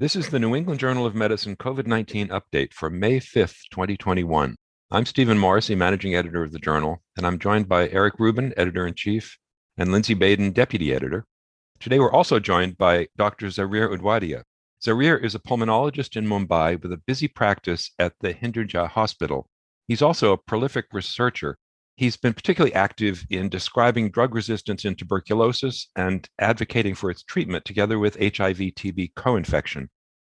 This is the New England Journal of Medicine COVID-19 update for May 5th, 2021. I'm Stephen Morrissey, managing editor of the journal, and I'm joined by Rubin, editor-in-chief, and Lindsey Baden, deputy editor. Today we're also joined by Dr. Zarir Udwadia. Zarir is a pulmonologist in Mumbai with a busy practice at the Hinduja hospital. He's also a prolific researcher. He's been particularly active in describing drug resistance in tuberculosis and advocating for its treatment together with HIV-TB co-infection.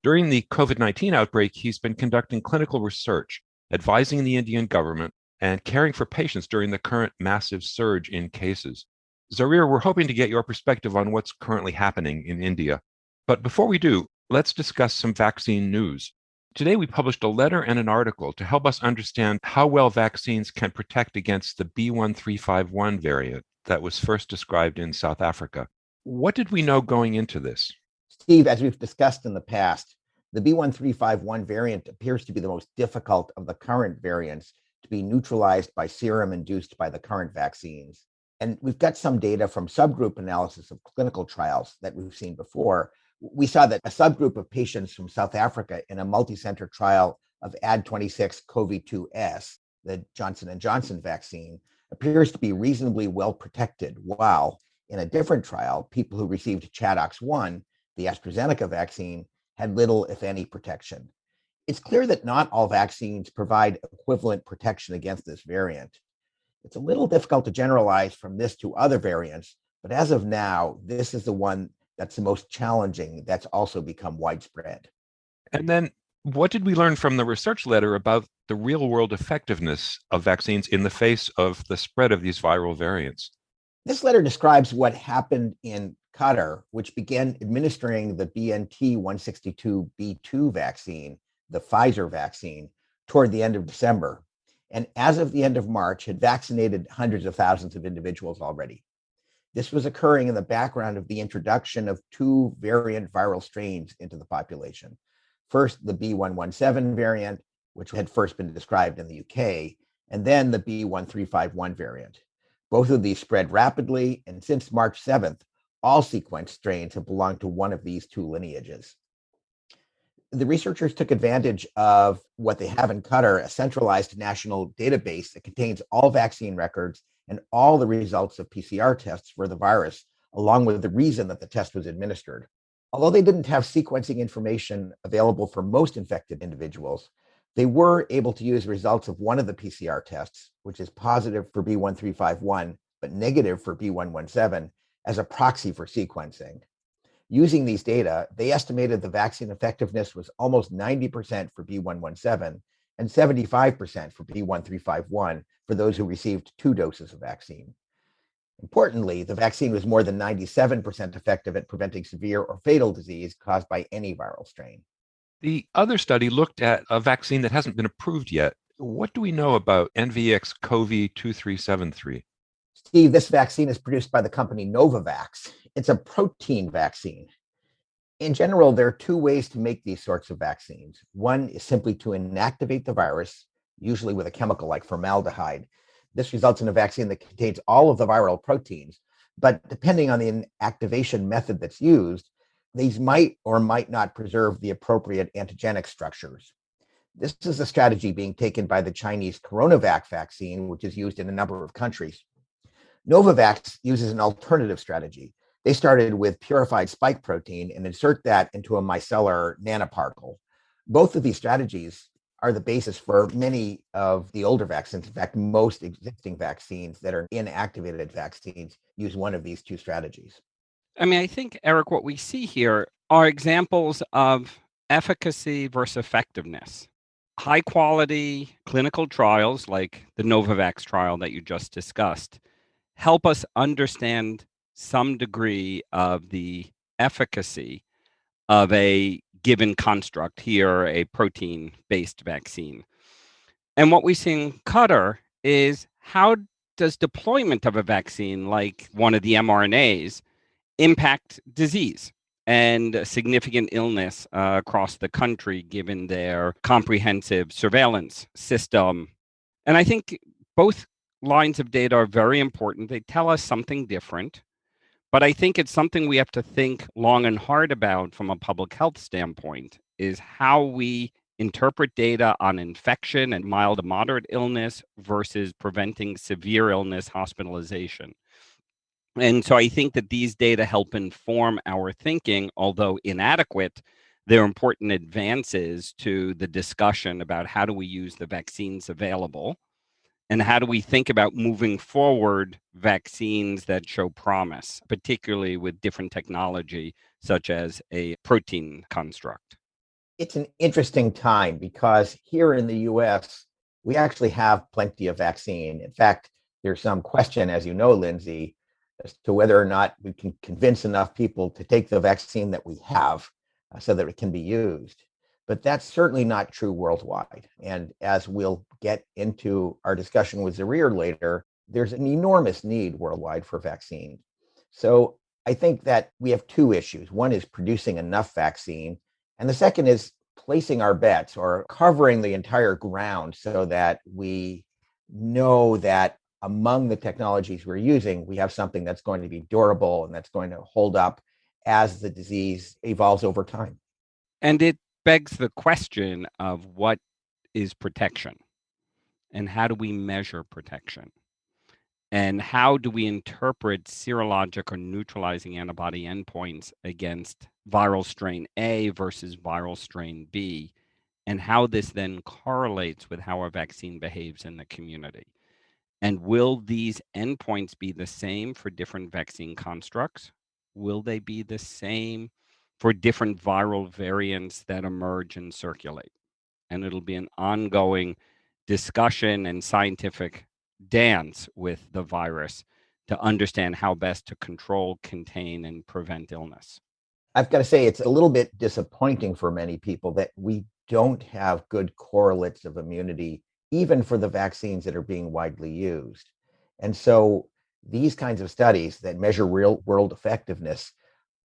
During the COVID-19 outbreak, he's been conducting clinical research, advising the Indian government, and caring for patients during the current massive surge in cases. Zarir, we're hoping to get your perspective on what's currently happening in India. But before we do, let's discuss some vaccine news. Today, we published a letter and an article to help us understand how well vaccines can protect against the B.1.351 variant that was first described in South Africa. What did we know going into this? Steve, as we've discussed in the past, the B.1.351 variant appears to be the most difficult of the current variants to be neutralized by serum induced by the current vaccines. And we've got some data from subgroup analysis of clinical trials that we've seen before. We saw that a subgroup of patients from South Africa in a multi-center trial of Ad26-CoV-2S, the Johnson & Johnson vaccine, appears to be reasonably well protected, while in a different trial, people who received ChAdOx1, the AstraZeneca vaccine, had little, if any, protection. It's clear that not all vaccines provide equivalent protection against this variant. It's a little difficult to generalize from this to other variants, but as of now, this is the one that's the most challenging that's also become widespread. And then what did we learn from the research letter about the real-world effectiveness of vaccines in the face of the spread of these viral variants? This letter describes what happened in Qatar, which began administering the BNT162b2 vaccine, the Pfizer vaccine, toward the end of December. And as of the end of March, had vaccinated hundreds of thousands of individuals already. This was occurring in the background of the introduction of two variant viral strains into the population. First, the B.1.1.7 variant, which had first been described in the UK, and then the B.1.351 variant. Both of these spread rapidly, and since March 7th, all sequenced strains have belonged to one of these two lineages. The researchers took advantage of what they have in Qatar, a centralized national database that contains all vaccine records and all the results of PCR tests for the virus, along with the reason that the test was administered. Although they didn't have sequencing information available for most infected individuals, they were able to use results of one of the PCR tests, which is positive for B.1.351, but negative for B.1.1.7, as a proxy for sequencing. Using these data, they estimated the vaccine effectiveness was almost 90% for B.1.1.7 and 75% for B.1.351 for those who received 2 doses of vaccine. Importantly, the vaccine was more than 97% effective at preventing severe or fatal disease caused by any viral strain. The other study looked at a vaccine that hasn't been approved yet. What do we know about NVX-CoV-2373? Steve, this vaccine is produced by the company Novavax. It's a protein vaccine. In general, there are 2 ways to make these sorts of vaccines. One is simply to inactivate the virus, usually with a chemical like formaldehyde. This results in a vaccine that contains all of the viral proteins, but depending on the inactivation method that's used, these might or might not preserve the appropriate antigenic structures. This is a strategy being taken by the Chinese CoronaVac vaccine, which is used in a number of countries. Novavax uses an alternative strategy. They started with purified spike protein and insert that into a micellar nanoparticle. Both of these strategies are the basis for many of the older vaccines. In fact, most existing vaccines that are inactivated vaccines use one of these 2 strategies. I mean, I think, Eric, what we see here are examples of efficacy versus effectiveness. High quality clinical trials like the Novavax trial that you just discussed help us understand some degree of the efficacy of a given construct, here a protein-based vaccine. And what we see in Qatar is how does deployment of a vaccine like one of the mRNAs impact disease and significant illness across the country, given their comprehensive surveillance system. And I think both lines of data are very important. They tell us something different, But I think it's something we have to think long and hard about from a public health standpoint, is how we interpret data on infection and mild to moderate illness versus preventing severe illness, hospitalization. And so I think that these data help inform our thinking, although inadequate. They're important advances to the discussion about how do we use the vaccines available and how do we think about moving forward vaccines that show promise, particularly with different technology, such as a protein construct. It's an interesting time because here in the US, we actually have plenty of vaccine. In fact, there's some question, as you know, Lindsey, as to whether or not we can convince enough people to take the vaccine that we have so that it can be used. But that's certainly not true worldwide. And as we'll get into our discussion with Zarir later, there's an enormous need worldwide for vaccine. So I think that we have two issues. One is producing enough vaccine, and the second is placing our bets or covering the entire ground so that we know that among the technologies we're using, we have something that's going to be durable and that's going to hold up as the disease evolves over time. And it begs the question of what is protection and how do we measure protection? And how do we interpret serologic or neutralizing antibody endpoints against viral strain A versus viral strain B, and how this then correlates with how a vaccine behaves in the community? And will these endpoints be the same for different vaccine constructs? Will they be the same for different viral variants that emerge and circulate? And it'll be an ongoing discussion and scientific dance with the virus to understand how best to control, contain, and prevent illness. I've got to say, it's a little bit disappointing for many people that we don't have good correlates of immunity, even for the vaccines that are being widely used. And so these kinds of studies that measure real world effectiveness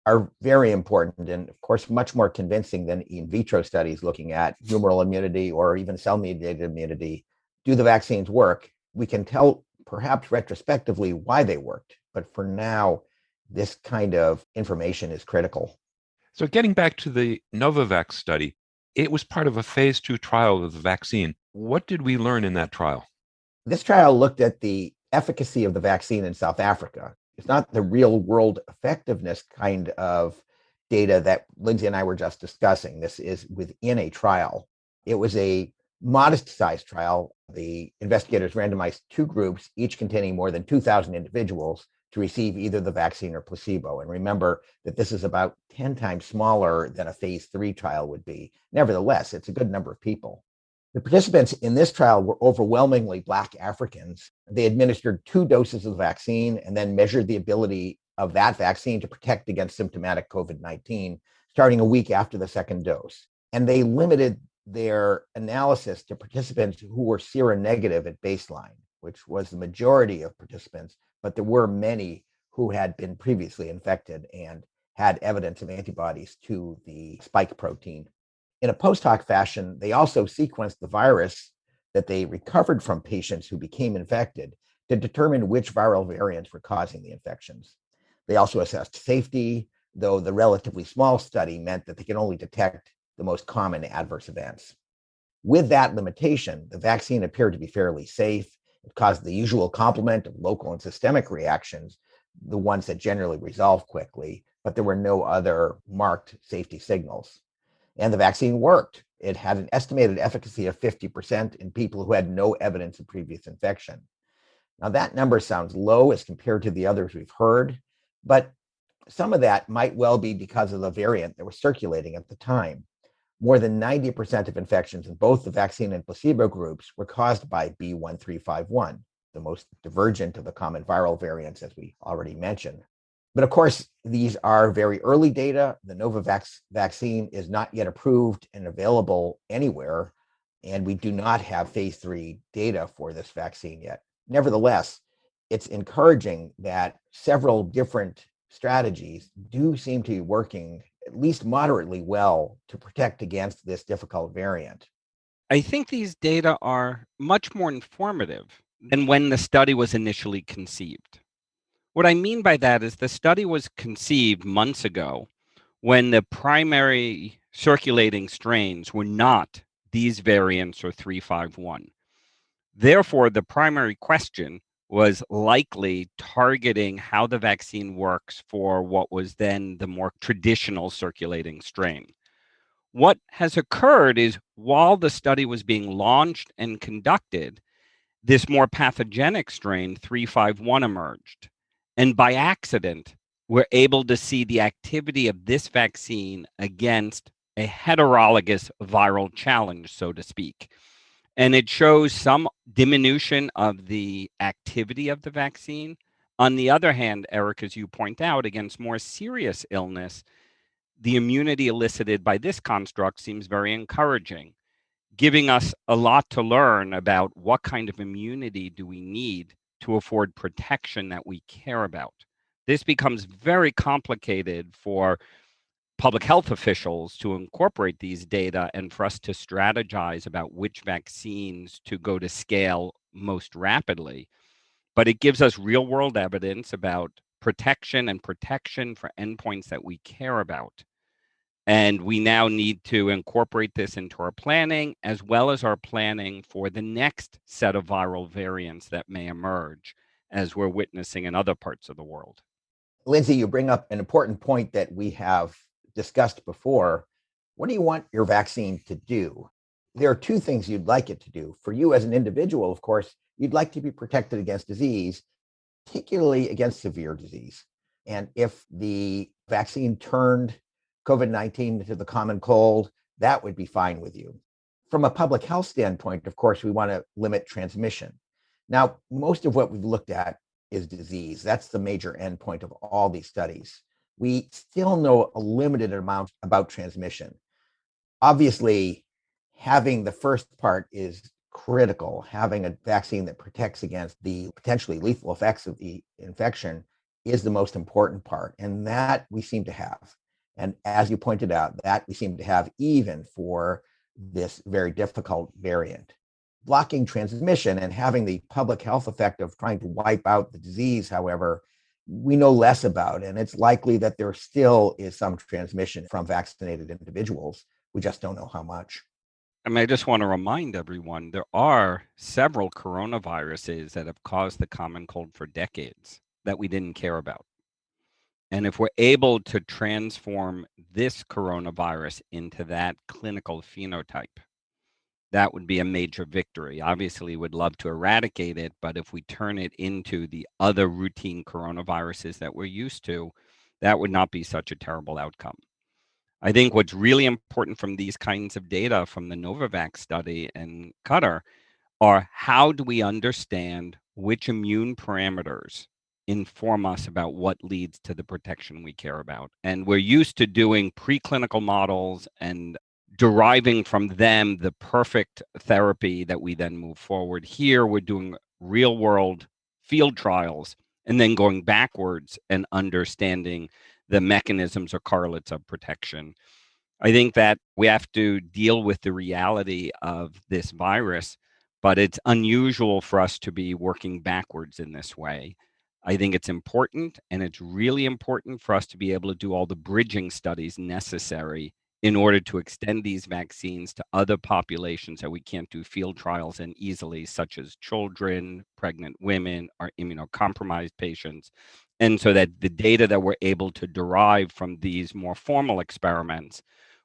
are very important and, of course, much more convincing than in vitro studies looking at humoral immunity or even cell-mediated immunity. Do the vaccines work? We can tell perhaps retrospectively why they worked, but for now, this kind of information is critical. So getting back to the Novavax study, it was part of a phase 2 trial of the vaccine. What did we learn in that trial? This trial looked at the efficacy of the vaccine in South Africa. It's not the real world effectiveness kind of data that Lindsey and I were just discussing. This is within a trial. It was a modest sized trial. The investigators randomized two groups, each containing more than 2,000 individuals, to receive either the vaccine or placebo. And remember that this is about 10 times smaller than a phase 3 trial would be. Nevertheless, it's a good number of people. The participants in this trial were overwhelmingly Black Africans. They administered 2 doses of the vaccine and then measured the ability of that vaccine to protect against symptomatic COVID-19 starting a week after the second dose. And they limited their analysis to participants who were seronegative at baseline, which was the majority of participants, but there were many who had been previously infected and had evidence of antibodies to the spike protein. In a post hoc fashion, they also sequenced the virus that they recovered from patients who became infected to determine which viral variants were causing the infections. They also assessed safety, though the relatively small study meant that they could only detect the most common adverse events. With that limitation, the vaccine appeared to be fairly safe. It caused the usual complement of local and systemic reactions, the ones that generally resolve quickly, but there were no other marked safety signals. And the vaccine worked. It had an estimated efficacy of 50% in people who had no evidence of previous infection. Now, that number sounds low as compared to the others we've heard, but some of that might well be because of the variant that was circulating at the time. More than 90% of infections in both the vaccine and placebo groups were caused by B1351, the most divergent of the common viral variants, as we already mentioned. But of course, these are very early data. The Novavax vaccine is not yet approved and available anywhere, and we do not have phase 3 data for this vaccine yet. Nevertheless, it's encouraging that several different strategies do seem to be working at least moderately well to protect against this difficult variant. I think these data are much more informative than when the study was initially conceived. What I mean by that is the study was conceived months ago when the primary circulating strains were not these variants or 351. Therefore, the primary question was likely targeting how the vaccine works for what was then the more traditional circulating strain. What has occurred is while the study was being launched and conducted, this more pathogenic strain 351 emerged. And by accident, we're able to see the activity of this vaccine against a heterologous viral challenge, so to speak. And it shows some diminution of the activity of the vaccine. On the other hand, Eric, as you point out, against more serious illness, the immunity elicited by this construct seems very encouraging, giving us a lot to learn about what kind of immunity do we need to afford protection that we care about. This becomes very complicated for public health officials to incorporate these data and for us to strategize about which vaccines to go to scale most rapidly. But it gives us real world evidence about protection and protection for endpoints that we care about. And we now need to incorporate this into our planning as well as our planning for the next set of viral variants that may emerge as we're witnessing in other parts of the world. Lindsey, you bring up an important point that we have discussed before. What do you want your vaccine to do? There are two things you'd like it to do. For you as an individual, of course, you'd like to be protected against disease, particularly against severe disease. And if the vaccine turned COVID-19 into the common cold, that would be fine with you. From a public health standpoint, of course, we want to limit transmission. Now, most of what we've looked at is disease. That's the major endpoint of all these studies. We still know a limited amount about transmission. Obviously, having the first part is critical. Having a vaccine that protects against the potentially lethal effects of the infection is the most important part. And that we seem to have. And as you pointed out, that we seem to have even for this very difficult variant. Blocking transmission and having the public health effect of trying to wipe out the disease, however, we know less about. And it's likely that there still is some transmission from vaccinated individuals. We just don't know how much. I mean, I just want to remind everyone there are several coronaviruses that have caused the common cold for decades that we didn't care about. And if we're able to transform this coronavirus into that clinical phenotype, that would be a major victory. Obviously, we'd love to eradicate it, but if we turn it into the other routine coronaviruses that we're used to, that would not be such a terrible outcome. I think what's really important from these kinds of data from the Novavax study and Qatar are how do we understand which immune parameters inform us about what leads to the protection we care about. And we're used to doing preclinical models and deriving from them the perfect therapy that we then move forward. Here, we're doing real world field trials and then going backwards and understanding the mechanisms or correlates of protection. I think that we have to deal with the reality of this virus, but it's unusual for us to be working backwards in this way. I think it's important, and it's really important for us to be able to do all the bridging studies necessary in order to extend these vaccines to other populations that we can't do field trials in easily, such as children, pregnant women, or immunocompromised patients. And so that the data that we're able to derive from these more formal experiments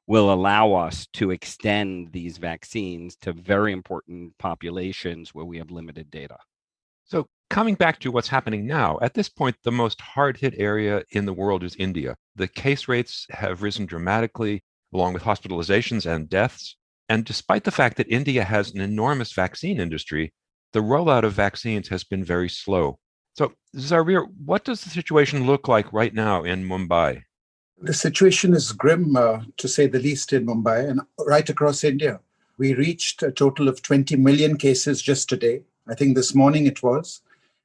will allow us to extend these vaccines to very important populations where we have limited data. So coming back to what's happening now, at this point, the most hard-hit area in the world is India. The case rates have risen dramatically, along with hospitalizations and deaths. And despite the fact that India has an enormous vaccine industry, the rollout of vaccines has been very slow. So, Zarir, what does the situation look like right now in Mumbai? The situation is grim, to say the least, in Mumbai and right across India. We reached a total of 20 million cases just today. I think this morning it was.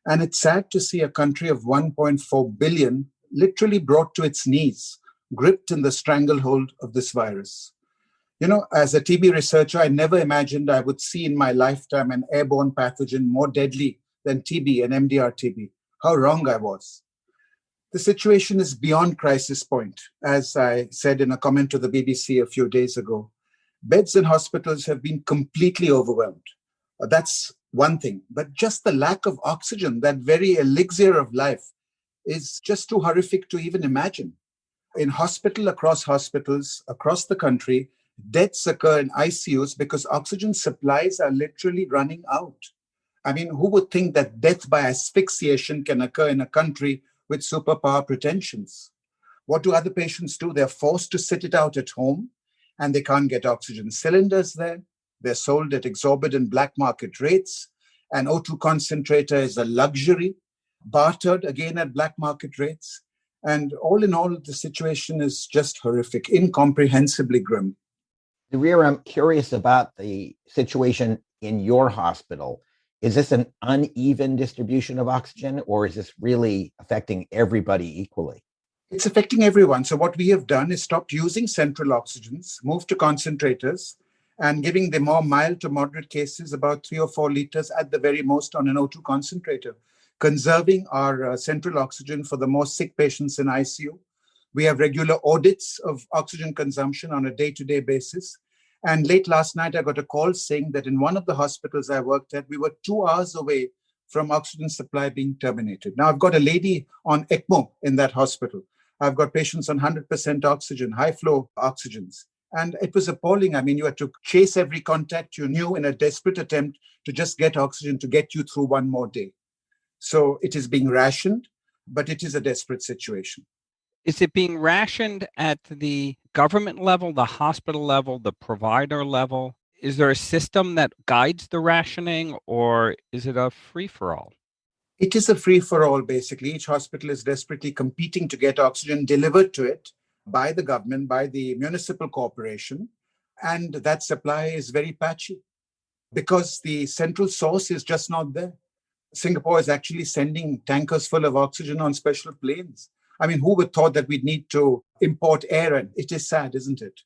And it's sad to see a country of 1.4 billion literally brought to its knees, gripped in the stranglehold of this virus. You know, as a TB researcher, I never imagined I would see in my lifetime an airborne pathogen more deadly than TB and MDR-TB. How wrong I was. The situation is beyond crisis point. As I said in a comment to the BBC a few days ago, beds in hospitals have been completely overwhelmed. That's one thing. But just the lack of oxygen, that very elixir of life, is just too horrific to even imagine. In across hospitals, across the country, deaths occur in ICUs because oxygen supplies are literally running out. I mean, who would think that death by asphyxiation can occur in a country with superpower pretensions? What do other patients do? They're forced to sit it out at home, and they can't get oxygen cylinders there. They're sold at exorbitant black market rates. An O2 concentrator is a luxury, bartered again at black market rates. And all in all, the situation is just horrific, incomprehensibly grim. Zarir, I'm curious about the situation in your hospital. Is this an uneven distribution of oxygen, or is this really affecting everybody equally? It's affecting everyone. So what we have done is stopped using central oxygens, moved to concentrators, and giving the more mild to moderate cases about 3 or 4 liters at the very most on an O2 concentrator, conserving our central oxygen for the more sick patients in ICU. We have regular audits of oxygen consumption on a day-to-day basis. And late last night, I got a call saying that in one of the hospitals I worked at, we were 2 hours away from oxygen supply being terminated. Now, I've got a lady on ECMO in that hospital. I've got patients on 100% oxygen, high-flow oxygens. And it was appalling. I mean, you had to chase every contact you knew in a desperate attempt to just get oxygen to get you through one more day. So it is being rationed, but it is a desperate situation. Is it being rationed at the government level, the hospital level, the provider level? Is there a system that guides the rationing, or is it a free-for-all? It is a free-for-all, basically. Each hospital is desperately competing to get oxygen delivered to it by the government, by the municipal corporation. And that supply is very patchy because the central source is just not there. Singapore is actually sending tankers full of oxygen on special planes. I mean, who would thought that we'd need to import air? And it is sad, isn't it?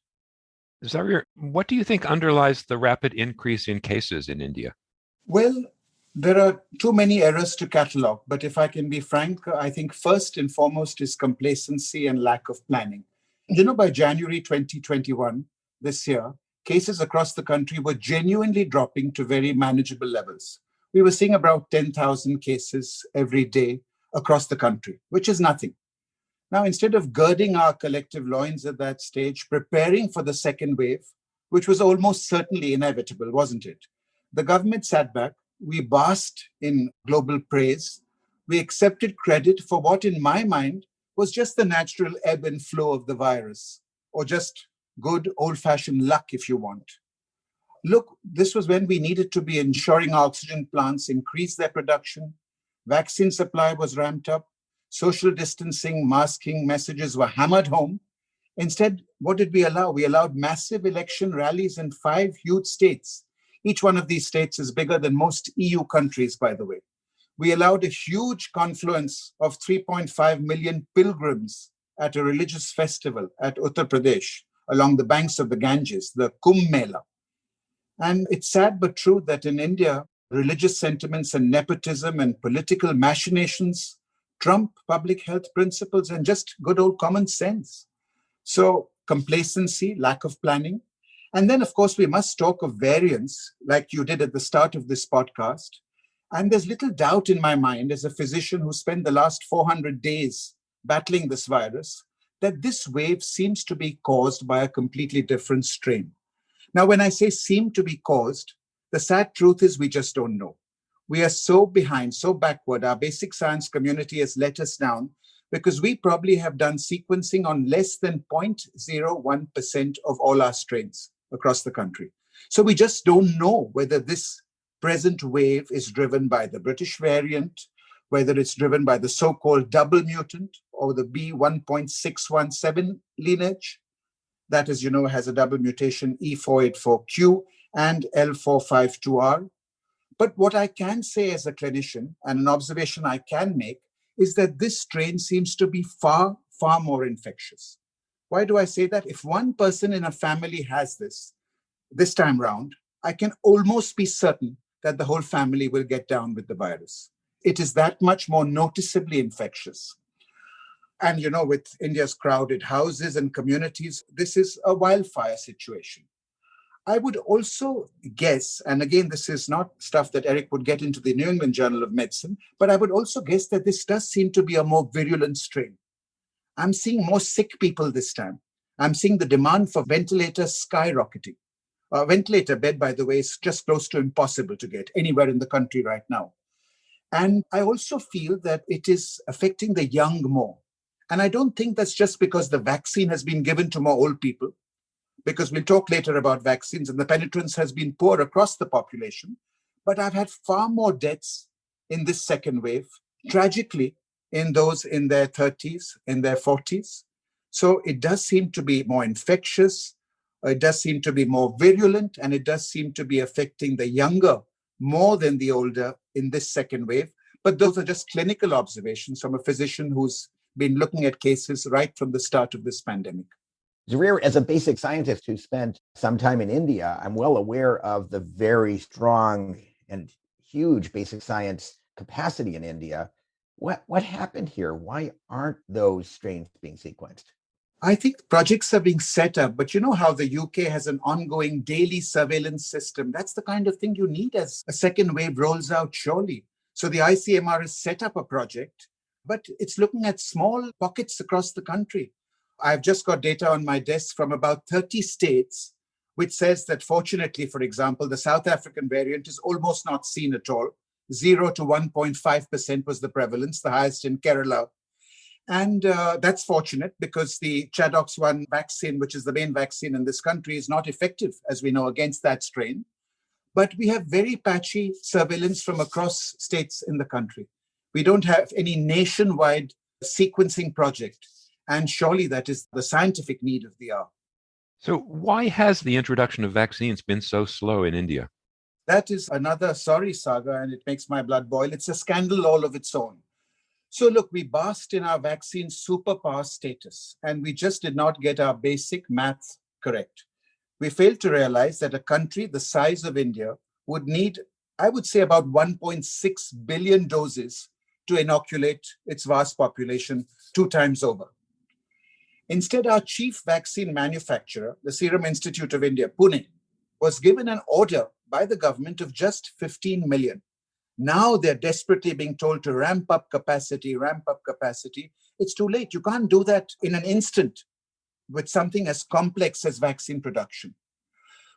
Zarir, what do you think underlies the rapid increase in cases in India? Well, there are too many errors to catalog. But if I can be frank, I think first and foremost is complacency and lack of planning. By January 2021, this year, cases across the country were genuinely dropping to very manageable levels. We were seeing about 10,000 cases every day across the country, which is nothing. Now, instead of girding our collective loins at that stage, preparing for the second wave, which was almost certainly inevitable, wasn't it? The government sat back. We basked in global praise. We accepted credit for what, in my mind, was just the natural ebb and flow of the virus, or just good old-fashioned luck, if you want. Look, this was when we needed to be ensuring our oxygen plants increased their production, vaccine supply was ramped up, social distancing, masking messages were hammered home. Instead, what did we allow? We allowed massive election rallies in 5 huge states. Each one of these states is bigger than most EU countries, by the way. We allowed a huge confluence of 3.5 million pilgrims at a religious festival at Uttar Pradesh along the banks of the Ganges, the Kumbh Mela. And it's sad but true that in India, religious sentiments and nepotism and political machinations trump public health principles and just good old common sense. So complacency, lack of planning. And then, of course, we must talk of variants like you did at the start of this podcast. And there's little doubt in my mind, as a physician who spent the last 400 days battling this virus, that this wave seems to be caused by a completely different strain. Now, when I say seem to be caused, the sad truth is we just don't know. We are so behind, so backward. Our basic science community has let us down because we probably have done sequencing on less than 0.01% of all our strains across the country. So we just don't know whether this present wave is driven by the British variant, whether it's driven by the so-called double mutant or the B1.617 lineage. That is, has a double mutation E484Q and L452R. But what I can say as a clinician, and an observation I can make, is that this strain seems to be far, far more infectious. Why do I say that? If one person in a family has this time round, I can almost be certain that the whole family will get down with the virus. It is that much more noticeably infectious. And, with India's crowded houses and communities, this is a wildfire situation. I would also guess, and again, this is not stuff that Eric would get into the New England Journal of Medicine, but I would also guess that this does seem to be a more virulent strain. I'm seeing more sick people this time. I'm seeing the demand for ventilators skyrocketing. A ventilator bed, by the way, is just close to impossible to get anywhere in the country right now. And I also feel that it is affecting the young more. And I don't think that's just because the vaccine has been given to more old people, because we'll talk later about vaccines and the penetrance has been poor across the population. But I've had far more deaths in this second wave, tragically, in those in their 30s, in their 40s. So it does seem to be more infectious, it does seem to be more virulent, and it does seem to be affecting the younger more than the older in this second wave. But those are just clinical observations from a physician who's been looking at cases right from the start of this pandemic. Zarir, as a basic scientist who spent some time in India, I'm well aware of the very strong and huge basic science capacity in India. What happened here? Why aren't those strains being sequenced? I think projects are being set up, but you know how the UK has an ongoing daily surveillance system. That's the kind of thing you need as a second wave rolls out, surely. So the ICMR has set up a project, but it's looking at small pockets across the country. I've just got data on my desk from about 30 states, which says that fortunately, for example, the South African variant is almost not seen at all. 0 to 1.5% was the prevalence, the highest in Kerala. And that's fortunate because the Chadox1 vaccine, which is the main vaccine in this country, is not effective, as we know, against that strain. But we have very patchy surveillance from across states in the country. We don't have any nationwide sequencing project. And surely that is the scientific need of the hour. So why has the introduction of vaccines been so slow in India? That is another sorry saga, and it makes my blood boil. It's a scandal all of its own. So look, we basked in our vaccine superpower status, and we just did not get our basic math correct. We failed to realize that a country the size of India would need, I would say, about 1.6 billion doses to inoculate its vast population 2 times over. Instead, our chief vaccine manufacturer, the Serum Institute of India, Pune, was given an order by the government of just 15 million. Now they're desperately being told to ramp up capacity. It's too late. You can't do that in an instant with something as complex as vaccine production.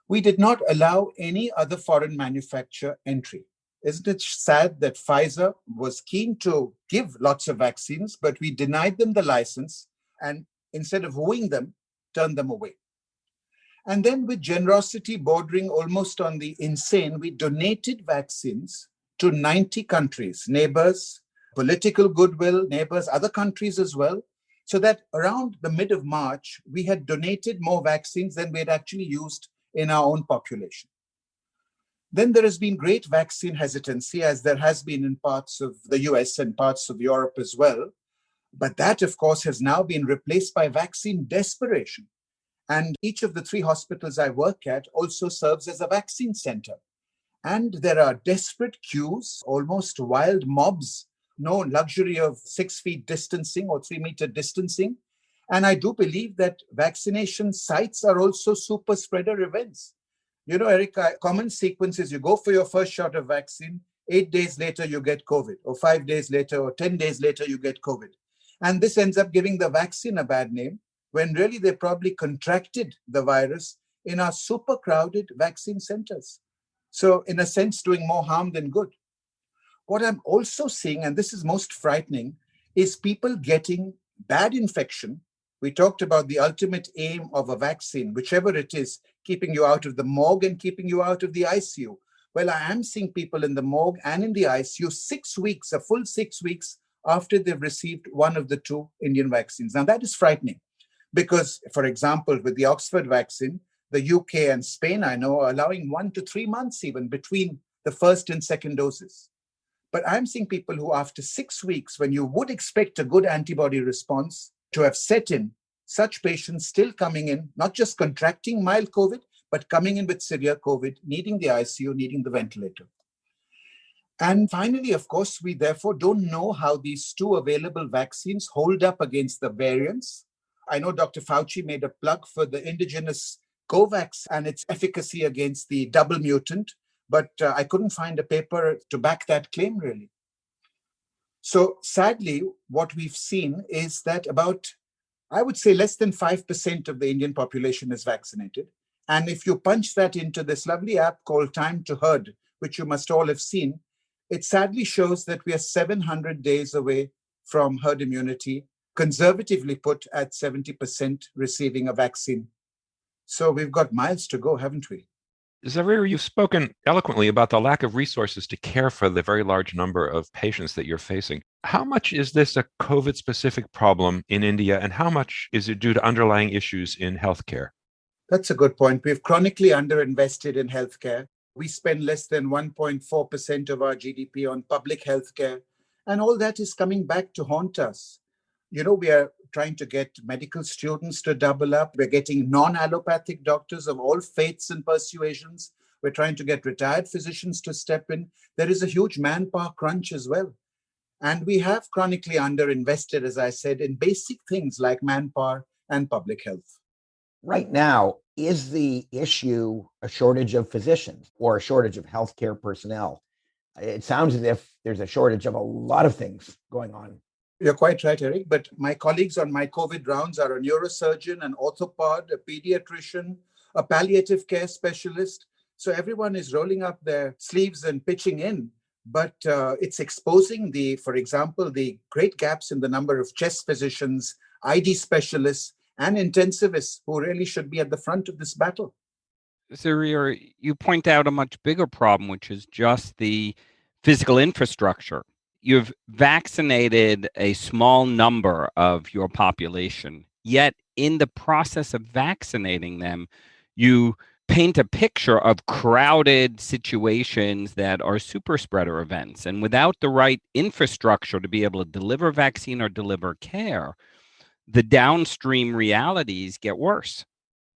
We did not allow any other foreign manufacturer entry. Isn't it sad that Pfizer was keen to give lots of vaccines, but we denied them the license and instead of wooing them, turned them away. And then with generosity bordering almost on the insane, we donated vaccines to 90 countries, neighbors, political goodwill, neighbors, other countries as well, so that around the mid of March, we had donated more vaccines than we had actually used in our own population. Then there has been great vaccine hesitancy, as there has been in parts of the US and parts of Europe as well. But that, of course, has now been replaced by vaccine desperation. And each of the 3 hospitals I work at also serves as a vaccine center. And there are desperate queues, almost wild mobs, no luxury of 6 feet distancing or 3-meter distancing. And I do believe that vaccination sites are also super spreader events. You know, Eric, common sequence is you go for your first shot of vaccine, 8 days later you get COVID, or 5 days later, or 10 days later you get COVID. And this ends up giving the vaccine a bad name, when really they probably contracted the virus in our super crowded vaccine centers. So in a sense, doing more harm than good. What I'm also seeing, and this is most frightening, is people getting bad infection. We talked about the ultimate aim of a vaccine, whichever it is, keeping you out of the morgue and keeping you out of the ICU. Well, I am seeing people in the morgue and in the ICU 6 weeks, a full 6 weeks after they've received one of the 2 Indian vaccines. Now, that is frightening because, for example, with the Oxford vaccine, the UK and Spain, I know, are allowing 1 to 3 months even between the first and second doses. But I'm seeing people who, after 6 weeks, when you would expect a good antibody response to have set in, such patients still coming in, not just contracting mild COVID, but coming in with severe COVID, needing the ICU, needing the ventilator. And finally, of course, we therefore don't know how these two available vaccines hold up against the variants. I know Dr. Fauci made a plug for the indigenous COVAX and its efficacy against the double mutant, but I couldn't find a paper to back that claim, really. So sadly, what we've seen is that about, I would say, less than 5% of the Indian population is vaccinated. And if you punch that into this lovely app called Time to Herd, which you must all have seen, it sadly shows that we are 700 days away from herd immunity, conservatively put at 70% receiving a vaccine. So we've got miles to go, haven't we? Zarir, you've spoken eloquently about the lack of resources to care for the very large number of patients that you're facing. How much is this a COVID-specific problem in India, and how much is it due to underlying issues in healthcare? That's a good point. We've chronically underinvested in healthcare. We spend less than 1.4% of our GDP on public healthcare, and all that is coming back to haunt us. You know, we are trying to get medical students to double up. We're getting non-allopathic doctors of all faiths and persuasions. We're trying to get retired physicians to step in. There is a huge manpower crunch as well. And we have chronically underinvested, as I said, in basic things like manpower and public health. Right now, is the issue a shortage of physicians or a shortage of healthcare personnel? It sounds as if there's a shortage of a lot of things going on. You're quite right, Eric. But my colleagues on my COVID rounds are a neurosurgeon, an orthopod, a pediatrician, a palliative care specialist. So everyone is rolling up their sleeves and pitching in. But it's exposing for example, the great gaps in the number of chest physicians, ID specialists, and intensivists who really should be at the front of this battle. Zarir, you point out a much bigger problem, which is just the physical infrastructure. You've vaccinated a small number of your population, yet in the process of vaccinating them, you paint a picture of crowded situations that are super spreader events. And without the right infrastructure to be able to deliver vaccine or deliver care, the downstream realities get worse.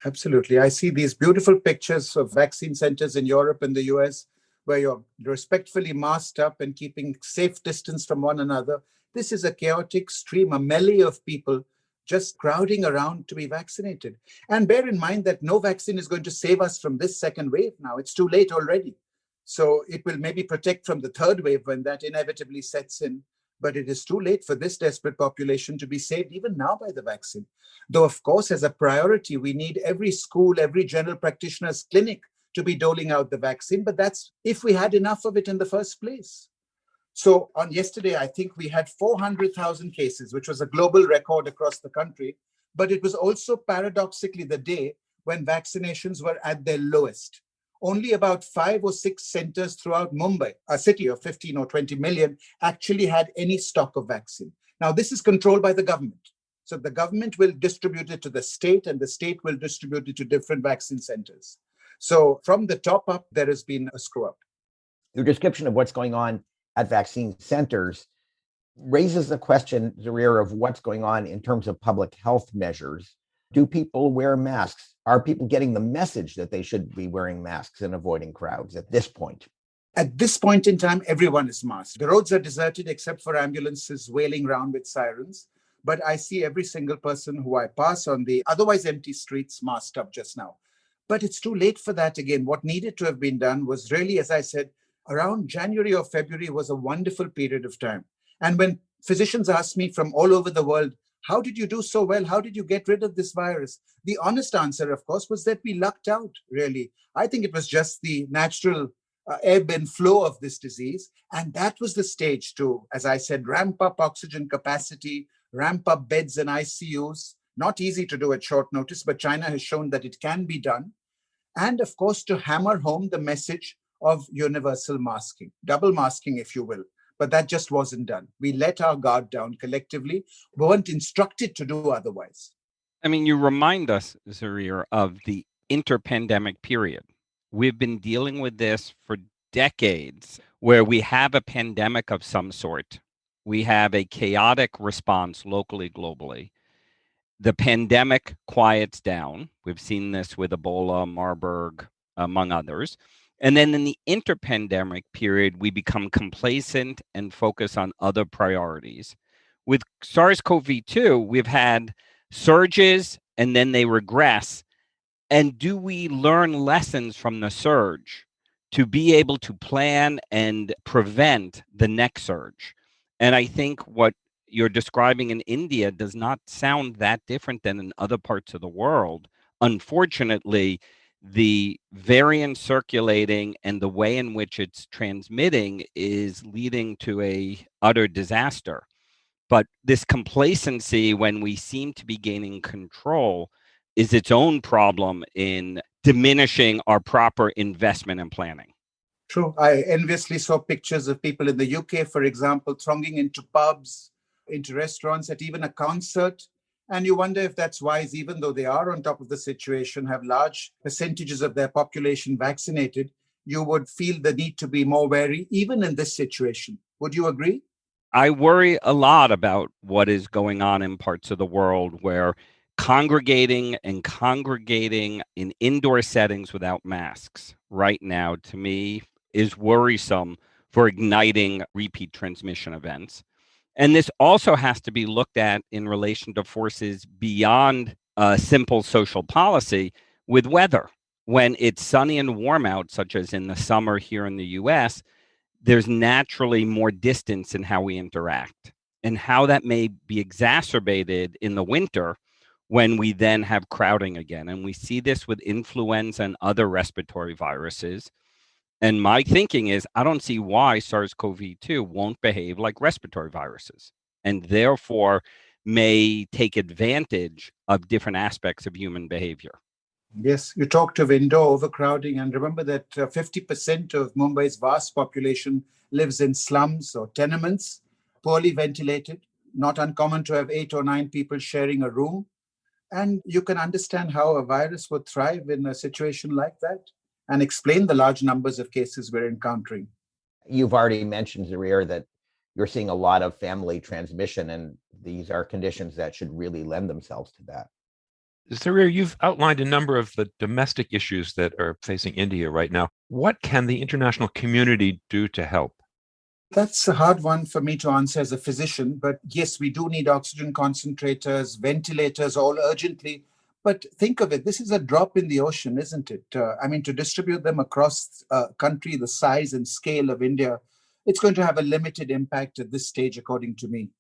Absolutely. I see these beautiful pictures of vaccine centers in Europe and the US where you're respectfully masked up and keeping safe distance from one another. This is a chaotic stream, a melee of people just crowding around to be vaccinated. And bear in mind that no vaccine is going to save us from this second wave now. It's too late already. So it will maybe protect from the third wave when that inevitably sets in. But it is too late for this desperate population to be saved even now by the vaccine. Though, of course, as a priority, we need every school, every general practitioner's clinic to be doling out the vaccine. But that's if we had enough of it in the first place. So on yesterday, I think we had 400,000 cases, which was a global record across the country. But it was also paradoxically the day when vaccinations were at their lowest. Only about 5 or 6 centers throughout Mumbai, a city of 15 or 20 million, actually had any stock of vaccine. Now, this is controlled by the government. So the government will distribute it to the state, and the state will distribute it to different vaccine centers. So from the top up, there has been a screw up. Your description of what's going on at vaccine centers raises the question, Zarir, of what's going on in terms of public health measures. Do people wear masks? Are people getting the message that they should be wearing masks and avoiding crowds at this point? At this point in time, everyone is masked. The roads are deserted except for ambulances wailing around with sirens. But I see every single person who I pass on the otherwise empty streets masked up just now. But it's too late for that again. What needed to have been done was really, as I said, around January or February was a wonderful period of time. And when physicians ask me from all over the world, how did you do so well? How did you get rid of this virus? The honest answer, of course, was that we lucked out, really. I think it was just the natural ebb and flow of this disease. And that was the stage to, as I said, ramp up oxygen capacity, ramp up beds and ICUs. Not easy to do at short notice, but China has shown that it can be done. And of course, to hammer home the message of universal masking, double masking, if you will. But that just wasn't done. We let our guard down collectively. We weren't instructed to do otherwise. I mean, you remind us, Zarir, of the interpandemic period. We've been dealing with this for decades, where we have a pandemic of some sort. We have a chaotic response locally, globally. The pandemic quiets down. We've seen this with Ebola, Marburg, among others. And then in the interpandemic period, we become complacent and focus on other priorities. With SARS-CoV-2, we've had surges and then they regress. And do we learn lessons from the surge to be able to plan and prevent the next surge? And I think what you're describing in India does not sound that different than in other parts of the world. Unfortunately, the variant circulating and the way in which it's transmitting is leading to a utter disaster. But this complacency, when we seem to be gaining control, is its own problem in diminishing our proper investment and planning. True. I enviously saw pictures of people in the UK, for example, thronging into pubs, into restaurants, at even a concert. And you wonder if that's wise, even though they are on top of the situation, have large percentages of their population vaccinated, you would feel the need to be more wary, even in this situation. Would you agree? I worry a lot about what is going on in parts of the world where congregating in indoor settings without masks right now, to me, is worrisome for igniting repeat transmission events. And this also has to be looked at in relation to forces beyond simple social policy with weather. When it's sunny and warm out, such as in the summer here in the US, there's naturally more distance in how we interact, and how that may be exacerbated in the winter when we then have crowding again. And we see this with influenza and other respiratory viruses. And my thinking is, I don't see why SARS-CoV-2 won't behave like respiratory viruses, and therefore may take advantage of different aspects of human behavior. Yes, you talked of indoor overcrowding, and remember that 50% of Mumbai's vast population lives in slums or tenements, poorly ventilated, not uncommon to have 8 or 9 people sharing a room. And you can understand how a virus would thrive in a situation like that and explain the large numbers of cases we're encountering. You've already mentioned, Zarir, that you're seeing a lot of family transmission, and these are conditions that should really lend themselves to that. Zarir, you've outlined a number of the domestic issues that are facing India right now. What can the international community do to help? That's a hard one for me to answer as a physician, but yes, we do need oxygen concentrators, ventilators, all urgently. But think of it, this is a drop in the ocean, isn't it? To distribute them across a country the size and scale of India, it's going to have a limited impact at this stage, according to me.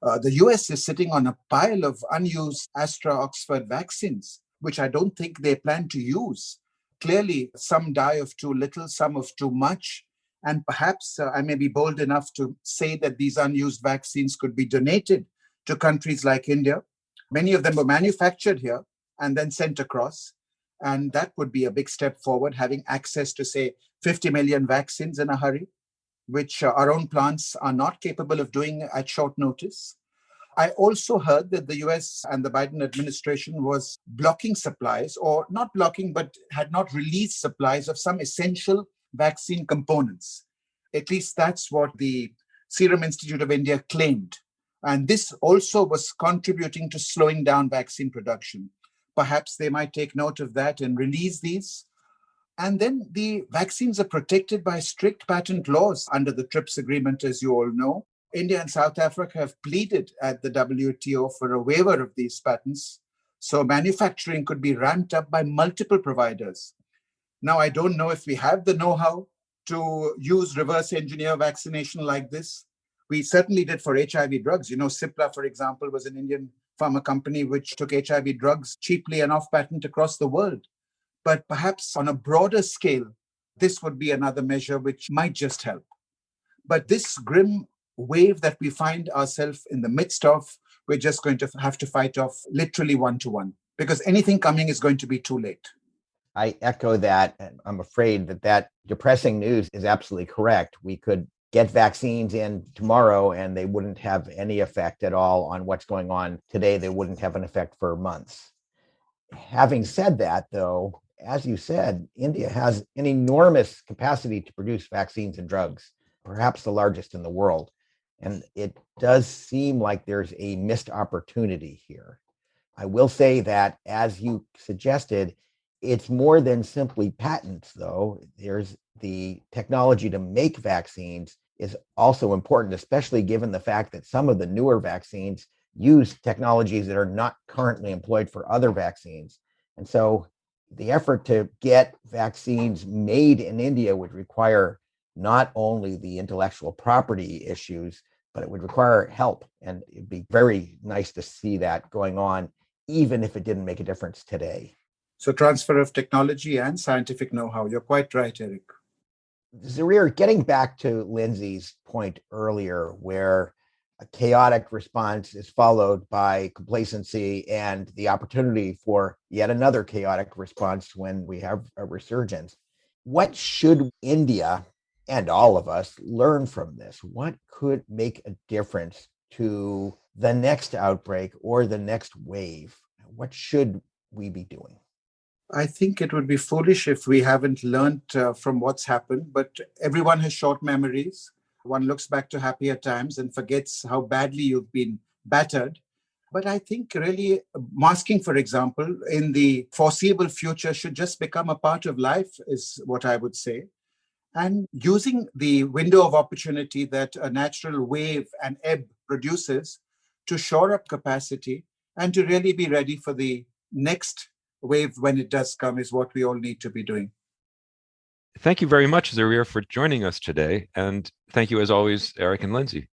The US is sitting on a pile of unused Astra-Oxford vaccines, which I don't think they plan to use. Clearly, some die of too little, some of too much. And perhaps I may be bold enough to say that these unused vaccines could be donated to countries like India. Many of them were manufactured here and then sent across. And that would be a big step forward, having access to, say, 50 million vaccines in a hurry, which our own plants are not capable of doing at short notice. I also heard that the US and the Biden administration was blocking supplies, or not blocking, but had not released supplies of some essential vaccine components. At least that's what the Serum Institute of India claimed. And this also was contributing to slowing down vaccine production. Perhaps they might take note of that and release these. And then the vaccines are protected by strict patent laws under the TRIPS agreement, as you all know. India and South Africa have pleaded at the WTO for a waiver of these patents, so manufacturing could be ramped up by multiple providers. Now, I don't know if we have the know-how to use reverse engineer vaccination like this. We certainly did for HIV drugs. Cipla, for example, was an Indian pharma company which took HIV drugs cheaply and off patent across the world. But perhaps on a broader scale, this would be another measure which might just help. But this grim wave that we find ourselves in the midst of, we're just going to have to fight off literally one-to-one, because anything coming is going to be too late. I echo that. I'm afraid that depressing news is absolutely correct. We could get vaccines in tomorrow and they wouldn't have any effect at all on what's going on today. They wouldn't have an effect for months. Having said that, though, as you said, India has an enormous capacity to produce vaccines and drugs, perhaps the largest in the world. And it does seem like there's a missed opportunity here. I will say that, as you suggested, It's more than simply patents, though. There's the technology to make vaccines is also important, especially given the fact that some of the newer vaccines use technologies that are not currently employed for other vaccines. And so the effort to get vaccines made in India would require not only the intellectual property issues, but it would require help. And it'd be very nice to see that going on, even if it didn't make a difference today. So transfer of technology and scientific know-how. You're quite right, Eric. Zarir, getting back to Lindsey's point earlier, where a chaotic response is followed by complacency and the opportunity for yet another chaotic response when we have a resurgence. What should India and all of us learn from this? What could make a difference to the next outbreak or the next wave? What should we be doing? I think it would be foolish if we haven't learned from what's happened, but everyone has short memories. One looks back to happier times and forgets how badly you've been battered. But I think really masking, for example, in the foreseeable future should just become a part of life, is what I would say. And using the window of opportunity that a natural wave and ebb produces to shore up capacity and to really be ready for the next wave when it does come is what we all need to be doing. Thank you very much, Zarir, for joining us today. And thank you, as always, Eric and Lindsey.